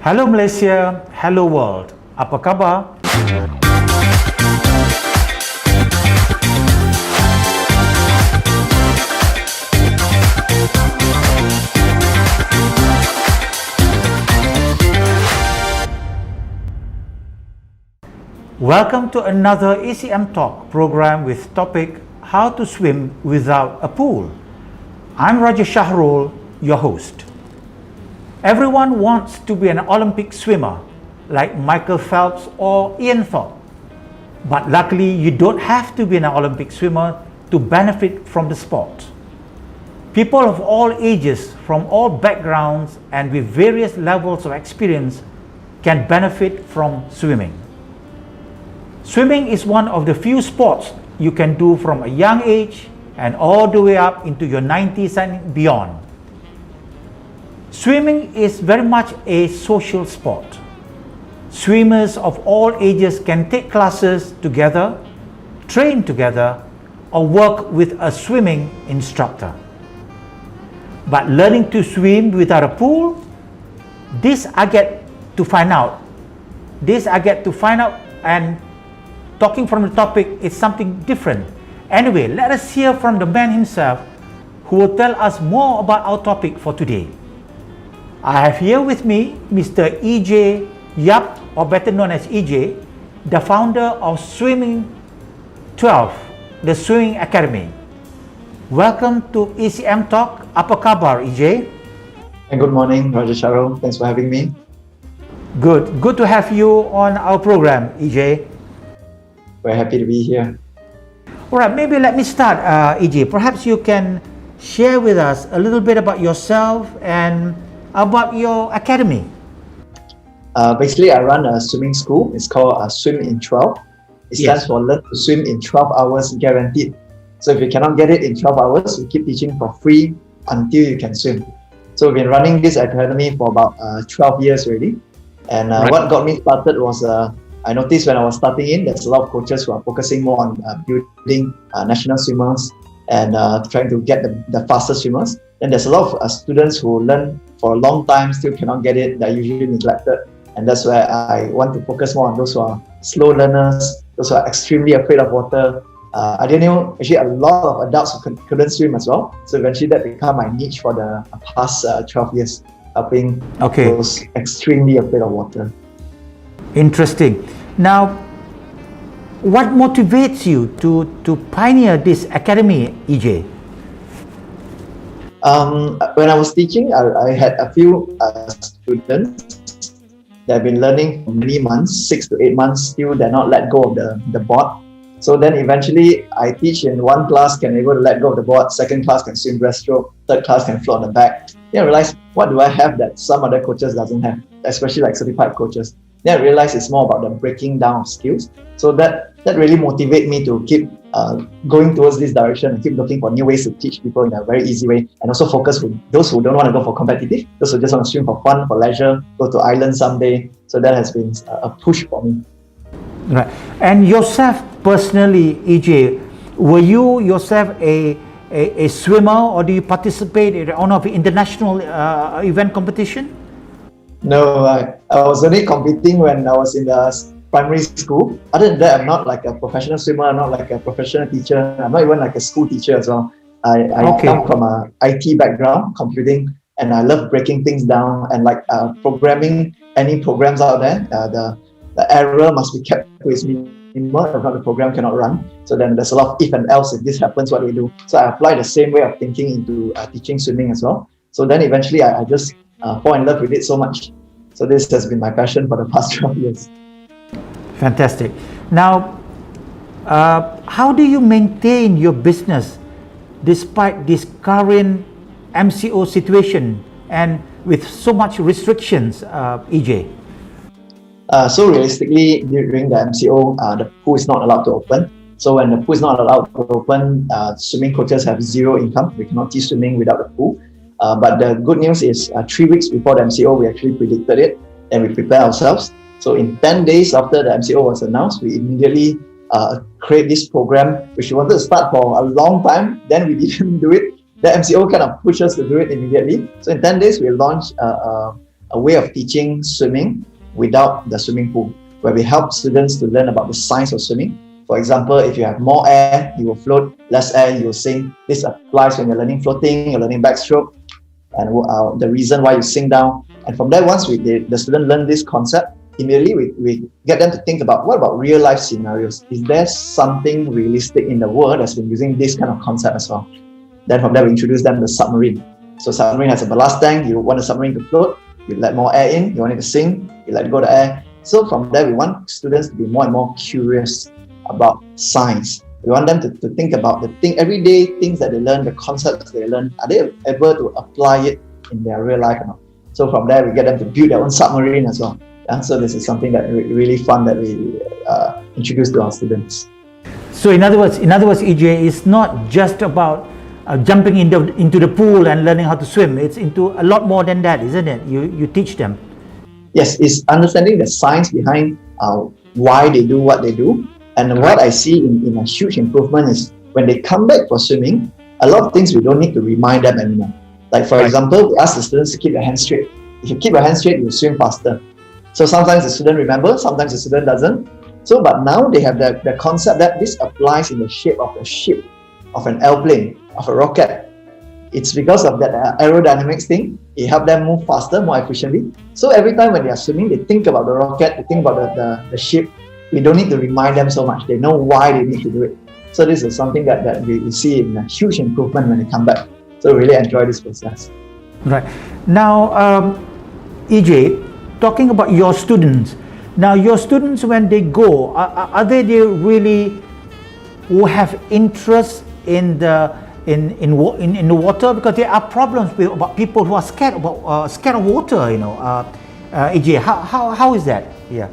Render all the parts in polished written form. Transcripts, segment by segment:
Hello Malaysia, hello world. Apa khabar? Welcome to another ECM Talk program with topic How to Swim Without a Pool. I'm Raja Shahrul, your host. Everyone wants to be an Olympic swimmer like Michael Phelps or Ian Thorpe. But luckily, you don't have to be an Olympic swimmer to benefit from the sport. People of all ages, from all backgrounds and with various levels of experience can benefit from swimming. Swimming is one of the few sports you can do from a young age and all the way up into your 90s and beyond. Swimming is very much a social sport. Swimmers of all ages can take classes together, train together, or work with a swimming instructor. But learning to swim without a pool, this I get to find out. And talking from the topic is something different. Anyway, let us hear from the man himself who will tell us more about our topic for today. I have here with me Mr. E.J. Yeap, or better known as EJ, the founder of Swimming 12, the Swimming Academy. Welcome to ECM Talk. Apa khabar, EJ? And good morning, Raja Shahrul. Thanks for having me. Good to have you on our program, EJ. We're happy to be here. Alright, maybe let me start, EJ. Perhaps you can share with us a little bit about yourself and about your academy. Basically, I run a swimming school. It's called Swim in 12. It stands for Learn to Swim in 12 hours guaranteed. So if you cannot get it in 12 hours, we keep teaching for free until you can swim. So we've been running this academy for about 12 years already. And what got me started was I noticed when I was starting in, there's a lot of coaches who are focusing more on building national swimmers and trying to get the fastest swimmers. Then there's a lot of students who learn for a long time, still cannot get it, they're usually neglected. And that's where I want to focus more on those who are slow learners, those who are extremely afraid of water. I didn't know, actually a lot of adults who couldn't swim as well. So eventually that became my niche for the past 12 years, helping those extremely afraid of water. Interesting. Now, what motivates you to pioneer this academy, EJ? When I was teaching, I had a few students that have been learning for many months, 6 to 8 months, still they're not let go of the board. So then eventually I teach in one class, can able to let go of the board, second class can swim breaststroke, third class can float on the back. Then I realized, what do I have that some other coaches doesn't have, especially like certified coaches. Then I realized it's more about the breaking down of skills. So that really motivated me to keep going towards this direction and keep looking for new ways to teach people in a very easy way, and also focus on those who don't want to go for competitive, those who just want to swim for fun, for leisure, go to island someday. So that has been a push for me. Right. And yourself personally, EJ, were you yourself a swimmer, or do you participate in one of the international event competition? No, I was only competing when I was in the primary school. Other than that, I'm not like a professional swimmer, I'm not like a professional teacher, I'm not even like a school teacher as well. I come from an IT background, computing, and I love breaking things down and like programming any programs out there. The error must be kept to its minimum, if not the program cannot run. So then there's a lot of if and else. If this happens, what do we do? So I apply the same way of thinking into teaching swimming as well. So then eventually I just fall in love with it so much. So this has been my passion for the past 12 years. Fantastic. Now, how do you maintain your business despite this current MCO situation and with so much restrictions, EJ? So realistically, during the MCO, the pool is not allowed to open. So when the pool is not allowed to open, swimming coaches have zero income. We cannot teach swimming without the pool. But the good news is 3 weeks before the MCO, we actually predicted it and we prepare ourselves. So in 10 days after the MCO was announced, we immediately create this program, which we wanted to start for a long time. Then we didn't do it. The MCO kind of pushed us to do it immediately. So in 10 days, we launched a way of teaching swimming without the swimming pool, where we help students to learn about the science of swimming. For example, if you have more air, you will float, less air, you will sink. This applies when you're learning floating, you're learning backstroke, and the reason why you sink down. And from there, once the student learn this concept, immediately we get them to think about, what about real life scenarios? Is there something realistic in the world that's been using this kind of concept as well? Then from there, we introduce them the submarine. So submarine has a ballast tank. You want the submarine to float, you let more air in. You want it to sink, you let go the air. So from there, we want students to be more and more curious about science. We want them to think about the everyday things that they learn, the concepts they learn. Are they able to apply it in their real life or not? So from there, we get them to build their own submarine as well. And so this is something that really fun that we introduce to our students. So in other words, EJ, it's not just about jumping into the pool and learning how to swim. It's into a lot more than that, isn't it? You teach them. Yes, it's understanding the science behind why they do what they do. And what I see in a huge improvement is when they come back for swimming, a lot of things we don't need to remind them anymore. Like for example, we ask the students to keep their hands straight. If you keep your hands straight, you'll swim faster. So sometimes the student remembers, sometimes the student doesn't. So but now they have the concept that this applies in the shape of a ship, of an airplane, of a rocket. It's because of that aerodynamics thing. It helps them move faster, more efficiently. So every time when they are swimming, they think about the rocket, they think about the ship. We don't need to remind them so much. They know why they need to do it. So this is something that we see in a huge improvement when they come back. So really enjoy this process. Right. Now, EJ, talking about your students. Now, your students, when they go, are they really who have interest in the water? Because there are problems about people who are scared of water. EJ, how is that? Yeah.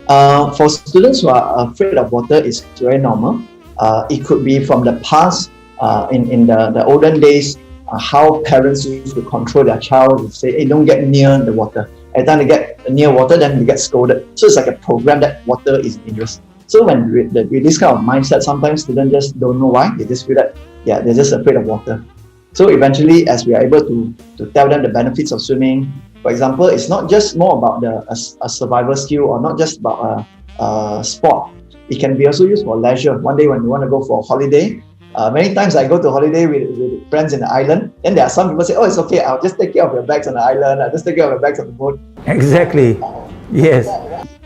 For students who are afraid of water, it's very normal. It could be from the past, in the olden days, how parents used to control their child. They say, hey, don't get near the water. Every time they get near water, then they get scolded. So it's like a program that water is dangerous. So when with this kind of mindset, sometimes students just don't know why. They just feel that, yeah, they're just afraid of water. So eventually, as we are able to tell them the benefits of swimming, for example, it's not just more about a survival skill or not just about a sport. It can be also used for leisure. One day when you want to go for a holiday, many times I go to holiday with friends in the island, and there are some people say, oh, it's okay, I'll just take care of your bags on the island, I'll just take care of your bags on the boat. Exactly. Yes.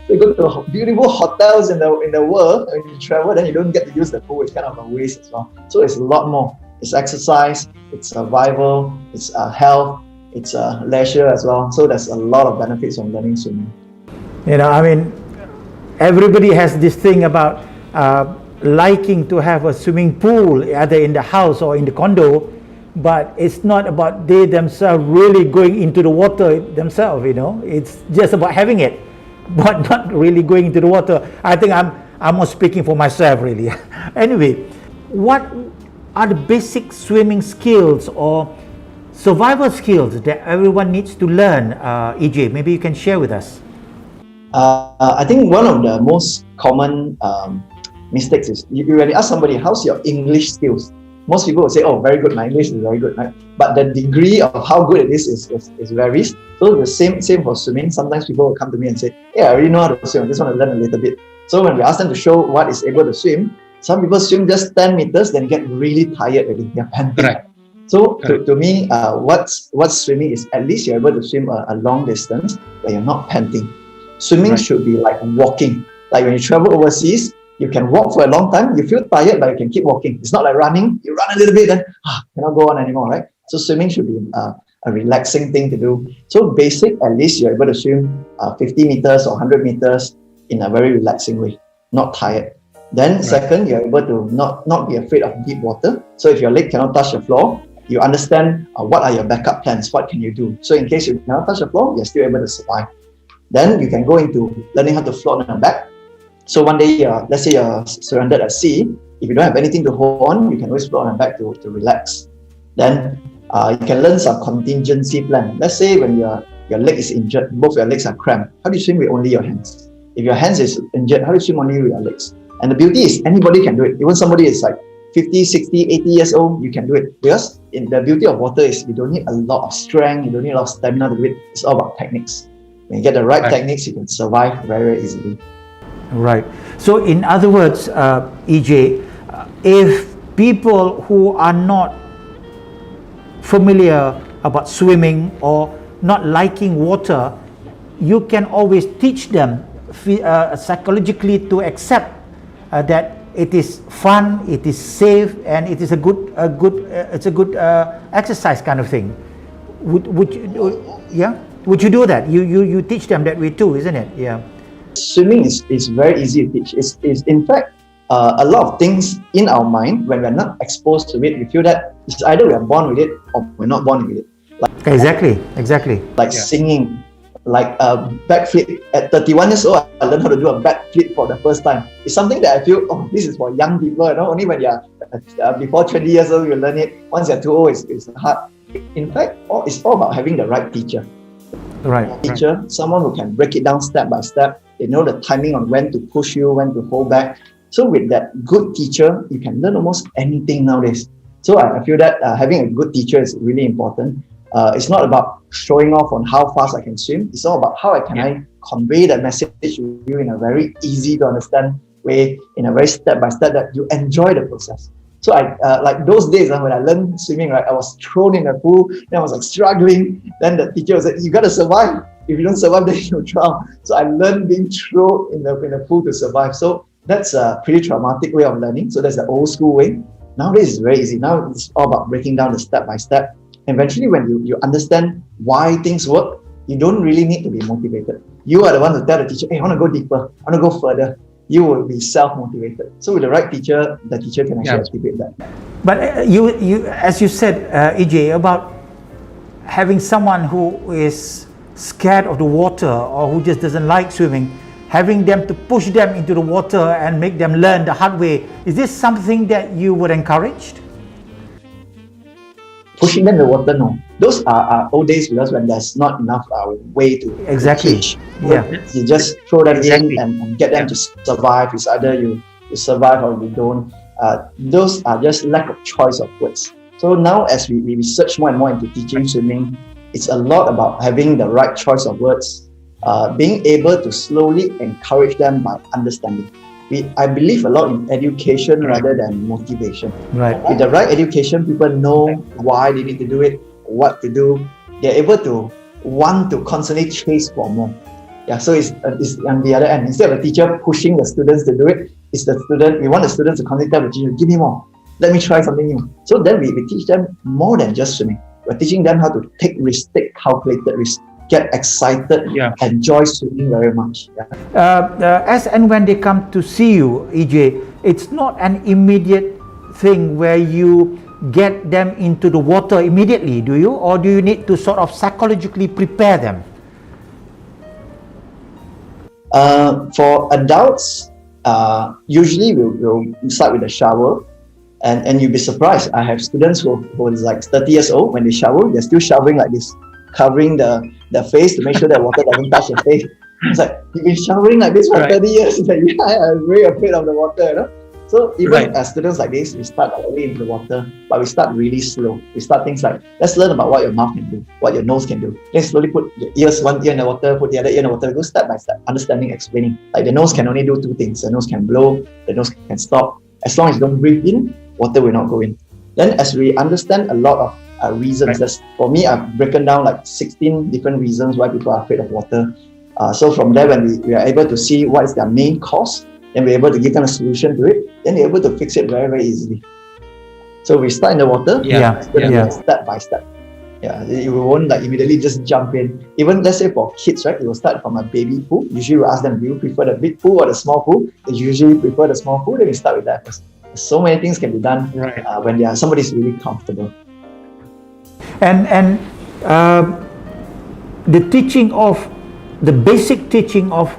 You go to beautiful hotels in the world, and when you travel, then you don't get to use the pool. It's kind of a waste as well. So it's a lot more. It's exercise, it's survival, it's health, it's leisure as well. So there's a lot of benefits from learning swimming. Everybody has this thing about liking to have a swimming pool either in the house or in the condo, but it's not about they themselves really going into the water themselves. It's just about having it, but not really going into the water. I think I'm not speaking for myself really. Anyway, what are the basic swimming skills or survival skills that everyone needs to learn? EJ, maybe you can share with us. I think one of the most common mistakes is you really ask somebody, how's your English skills? Most people will say, oh, very good, my English is very good, right? But the degree of how good it is varies. So the same for swimming. Sometimes people will come to me and say, hey, I already know how to swim, I just want to learn a little bit. So when we ask them to show what is able to swim, some people swim just 10 meters, then get really tired already, they're panting. Right. So to me, what's swimming is at least you're able to swim a long distance, but you're not panting. Swimming should be like walking. Like when you travel overseas, you can walk for a long time, you feel tired, but you can keep walking. It's not like running, you run a little bit, then cannot go on anymore, right? So swimming should be a relaxing thing to do. So basic, at least you're able to swim 50 meters or 100 meters in a very relaxing way, not tired. Then second, you're able to not be afraid of deep water. So if your leg cannot touch the floor, you understand what are your backup plans, what can you do? So in case you cannot touch the floor, you're still able to survive. Then you can go into learning how to float on your back. So one day, let's say you're surrounded at sea, if you don't have anything to hold on, you can always float on your back to relax. Then you can learn some contingency plan. Let's say when your leg is injured, both your legs are cramped, how do you swim with only your hands? If your hands is injured, how do you swim only with your legs? And the beauty is anybody can do it. Even somebody is like 50, 60, 80 years old, you can do it. Because the beauty of water is you don't need a lot of strength, you don't need a lot of stamina to do it. It's all about techniques. When you get the right techniques, you can survive very, very easily. Right. So in other words, EJ, if people who are not familiar about swimming or not liking water, you can always teach them psychologically to accept that it is fun, it is safe, and it is a good exercise kind of thing. Would you do that? You teach them that way too, isn't it? Yeah. Swimming is very easy to teach. It's in fact a lot of things in our mind when we're not exposed to it. We feel that it's either we are born with it or we're not born with it. Exactly. Like singing, like a backflip. At 31 years old, I learned how to do a backflip for the first time. It's something that I feel, this is for young people. Only when you're before 20 years old, you learn it. Once you're too old, it's hard. In fact, it's all about having the right teacher. Teacher, someone who can break it down step by step. They know the timing on when to push you, when to hold back. So with that good teacher, you can learn almost anything nowadays. So I feel that having a good teacher is really important. It's not about showing off on how fast I can swim. It's all about how I convey that message to you in a very easy to understand way, in a very step by step that you enjoy the process. So I like those days when I learned swimming, right, I was thrown in the pool, then I was like struggling. Then the teacher was like, you got to survive. If you don't survive, then you'll drown. So I learned being thrown in the pool to survive. So that's a pretty traumatic way of learning. So that's the old school way. Nowadays it's very easy. Now it's all about breaking down the step by step. Eventually, when you understand why things work, you don't really need to be motivated. You are the one to tell the teacher, hey, I want to go deeper, I want to go further. You will be self-motivated. So with the right teacher, the teacher can actually activate that. But you, as you said, EJ, about having someone who is scared of the water or who just doesn't like swimming, having them to push them into the water and make them learn the hard way, is this something that you would encourage? Pushing them in the water, no. Those are old days because when there's not enough way to teach. You just throw them in and get them to survive. It's either you survive or you don't. Those are just lack of choice of words. So now as we research more and more into teaching swimming, it's a lot about having the right choice of words, being able to slowly encourage them by understanding. I believe a lot in education rather than motivation. With the right education, people know why they need to do it, what to do. They're able to want to constantly chase for more. So it's on the other end. Instead of a teacher pushing the students to do it, it's the student. We want the students to constantly tell the teacher, give me more. Let me try something new. So then we teach them more than just swimming. We're teaching them how to take risks, take calculated risks, get excited, enjoy swimming very much. As and when they come to see you, EJ, it's not an immediate thing where you get them into the water immediately, do you? Or do you need to sort of psychologically prepare them? For adults, usually we'll start with a shower. And you'll be surprised. I have students who is like 30 years old. When they shower, they're still showering like this, covering the face to make sure that water doesn't touch the face. It's like, you've been showering like this for 30 years. It's like, I'm very afraid of the water, So even as students like this, we start our way into the water, but we start really slow. We start things like, let's learn about what your mouth can do, what your nose can do. Let's slowly put your ears, one ear in the water, put the other ear in the water, go step by step, understanding, explaining. Like the nose can only do two things. The nose can blow, the nose can stop. As long as you don't breathe in, water will not go in. Then as we understand a lot of reasons, for me, I've broken down like 16 different reasons why people are afraid of water. So from there, when we are able to see what is their main cause, then we're able to give them a solution to it, then they're able to fix it very, very easily. So we start in the water, step by step. You won't like immediately just jump in. Even let's say for kids, right? You will start from a baby pool. Usually we ask them, do you prefer the big pool or the small pool? They usually prefer the small pool, then we start with that first. So many things can be done when somebody's really comfortable. And the basic teaching of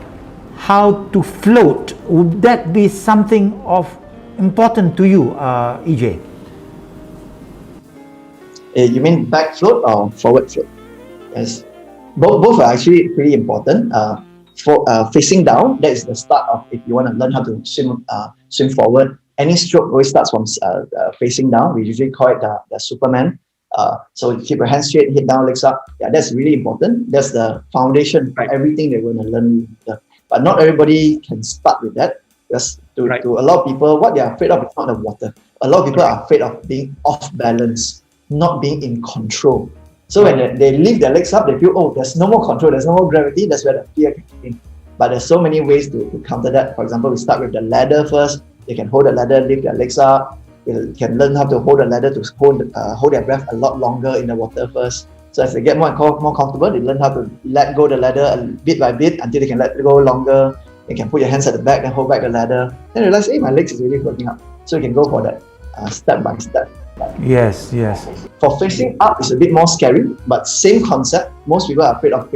how to float, would that be something of important to you, EJ? You mean back float or forward float? Yes, both are actually pretty important. For facing down, that is the start of if you want to learn how to swim forward. any stroke always starts from facing down. We usually call it the Superman. So keep your hands straight, head down, legs up. Yeah, that's really important. That's the foundation for everything they're going to learn. But not everybody can start with that. Because to a lot of people, what they're afraid of is not the water. A lot of people are afraid of being off balance, not being in control. So when they lift their legs up, they feel, oh, there's no more control, there's no more gravity. That's where the fear can come in. But there's so many ways to counter that. For example, we start with the ladder first. They can hold the ladder, lift their legs up. They can learn how to hold the ladder to hold their breath a lot longer in the water first. So as they get more comfortable, they learn how to let go the ladder bit by bit until they can let it go longer. You can put your hands at the back and hold back the ladder. Then realize, hey, my legs is really floating up. So you can go for that step by step. Yes, yes. For facing up, it's a bit more scary, but same concept. Most people are afraid of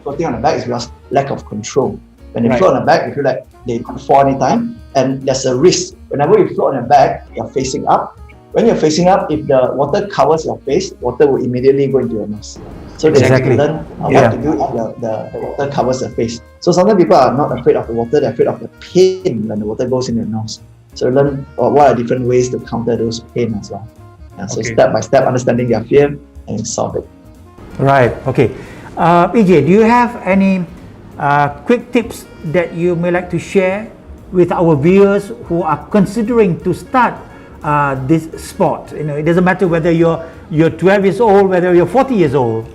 floating on the back is because lack of control. When they float on the back, they feel like they could fall anytime, and there's a risk. Whenever you float on the back, you're facing up. When you're facing up, if the water covers your face, water will immediately go into your nose. So they can learn what to do if the water covers the face. So sometimes people are not afraid of the water, they're afraid of the pain when the water goes in your nose. So learn what are different ways to counter those pain as well. So step by step, understanding their fear and solve it. Right, okay. EJ, do you have any quick tips that you may like to share with our viewers who are considering to start this sport? You know, it doesn't matter whether you're 12 years old, whether you're 40 years old.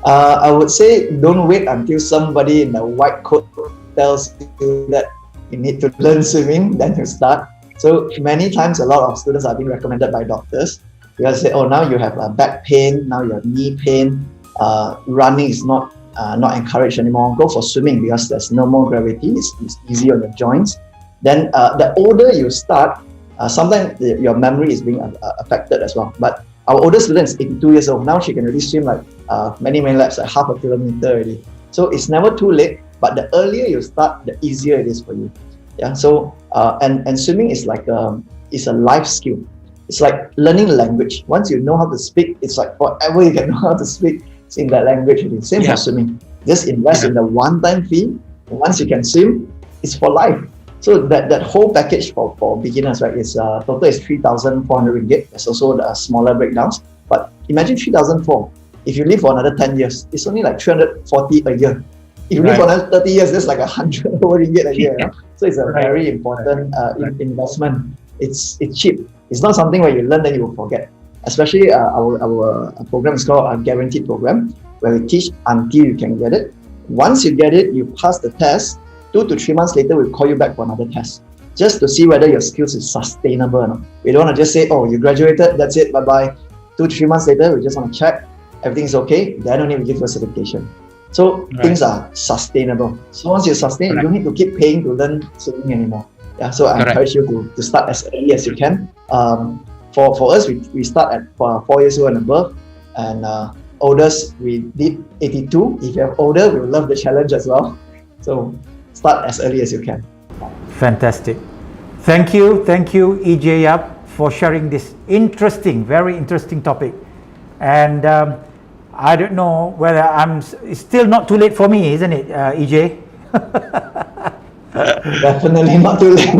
I would say don't wait until somebody in the white coat tells you that you need to learn swimming, then you start. So many times a lot of students are being recommended by doctors because they say, oh, now you have back pain, now you have knee pain, running is not encouraged anymore. Go for swimming because there's no more gravity, it's easy on your joints. Then the older you start, sometimes your memory is being affected as well. But our oldest student is 82 years old. Now she can already swim like many laps, like half a kilometer already. So it's never too late, but the earlier you start, the easier it is for you. Yeah. So and swimming is like it's a life skill. It's like learning language. Once you know how to speak, it's like forever you can know how to speak in that language. Same for swimming. Just invest in the one-time fee. Once you can swim, it's for life. So that whole package for beginners, right, is total is 3,400 ringgit. There's also the smaller breakdowns. But imagine 3,400. If you live for another 10 years, it's only like 340 a year. If you live for another 30 years, that's like 100 ringgit a year. So it's a very important investment. It's cheap. It's not something where you learn then you will forget. Especially our program is called a guaranteed program, where we teach until you can get it. Once you get it, you pass the test. 2 to 3 months later, we'll call you back for another test, just to see whether your skills is sustainable or not. We don't want to just say, oh, you graduated, that's it, bye-bye. 2 to 3 months later, we just want to check, everything's okay, then only we give you a certification. So things are sustainable. So once you sustain, you don't need to keep paying to learn swimming anymore. Yeah, so I encourage you to start as early as you can. For us, we start at 4 years old and above, and oldest we did 82. If you have older, we will love the challenge as well. So start as early as you can. Fantastic. Thank you, EJ Yeap, for sharing this very interesting topic. And I don't know whether it's still not too late for me, isn't it, EJ? Definitely not too late.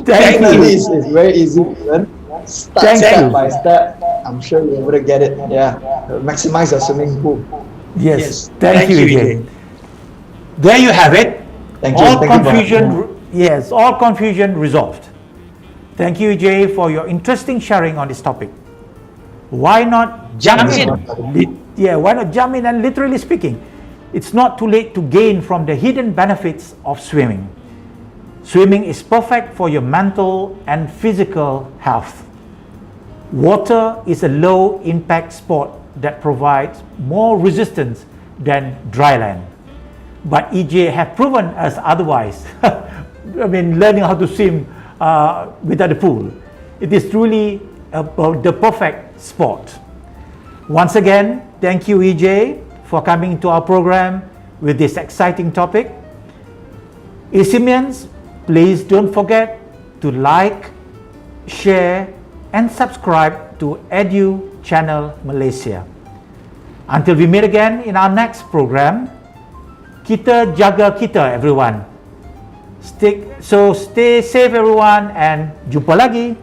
Definitely, it's very easy to learn. Start step by step. I'm sure you're able to get it. Yeah, maximize your swimming pool. Yes. Thank you, EJ. There you have it. Thank you. All confusion resolved. Thank you, EJ, for your interesting sharing on this topic. Why not jump in? Why not jump in? And literally speaking, it's not too late to gain from the hidden benefits of swimming. Swimming is perfect for your mental and physical health. Water is a low-impact sport that provides more resistance than dry land. But EJ have proven us otherwise. Learning how to swim without the pool. It is truly the perfect sport. Once again, thank you, EJ, for coming to our program with this exciting topic. ECMians, please don't forget to like, share, and subscribe to Edu Channel Malaysia. Until we meet again in our next program, kita jaga kita, everyone. So stay safe everyone and jumpa lagi.